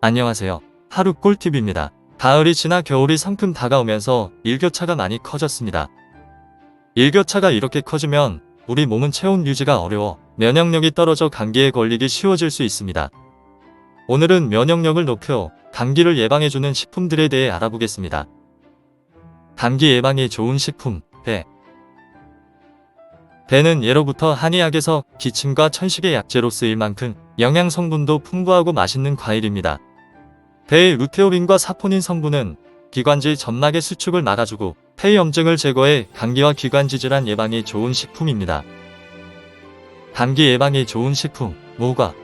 안녕하세요. 하루 꿀팁입니다. 가을이 지나 겨울이 성큼 다가오면서 일교차가 많이 커졌습니다. 일교차가 이렇게 커지면 우리 몸은 체온 유지가 어려워 면역력이 떨어져 감기에 걸리기 쉬워질 수 있습니다. 오늘은 면역력을 높여 감기를 예방해주는 식품들에 대해 알아보겠습니다. 감기 예방에 좋은 식품, 배. 배는 예로부터 한의학에서 기침과 천식의 약재로 쓰일 만큼 영양 성분도 풍부하고 맛있는 과일입니다. 배의 루테오린과 사포닌 성분은 기관지 점막의 수축을 막아주고 폐염증을 제거해 감기와 기관지 질환 예방에 좋은 식품입니다. 감기 예방에 좋은 식품, 모과.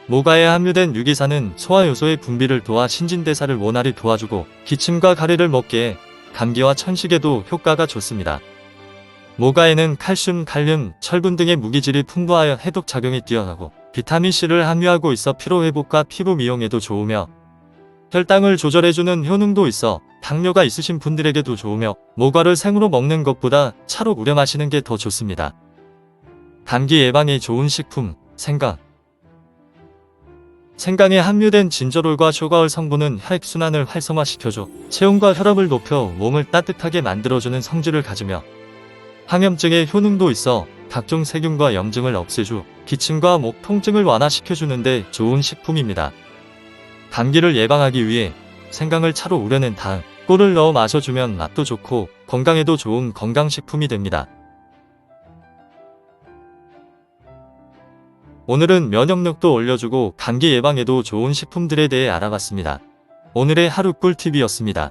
모과에 함유된 유기산은 소화효소의 분비를 도와 신진대사를 원활히 도와주고 기침과 가래를 먹게 해 감기와 천식에도 효과가 좋습니다. 모과에는 칼슘, 칼륨, 철분 등의 무기질이 풍부하여 해독작용이 뛰어나고 비타민C를 함유하고 있어 피로회복과 피부 미용에도 좋으며 혈당을 조절해주는 효능도 있어 당뇨가 있으신 분들에게도 좋으며 모과를 생으로 먹는 것보다 차로 우려 마시는 게 더 좋습니다. 감기 예방에 좋은 식품, 생강. 생강에 함유된 진저롤과 쇼가올 성분은 혈액순환을 활성화시켜줘 체온과 혈압을 높여 몸을 따뜻하게 만들어주는 성질을 가지며 항염증에 효능도 있어 각종 세균과 염증을 없애주 기침과 목 통증을 완화시켜주는데 좋은 식품입니다. 감기를 예방하기 위해 생강을 차로 우려낸 다음 꿀을 넣어 마셔주면 맛도 좋고 건강에도 좋은 건강식품이 됩니다. 오늘은 면역력도 올려주고 감기 예방에도 좋은 식품들에 대해 알아봤습니다. 오늘의 하루 꿀팁이었습니다.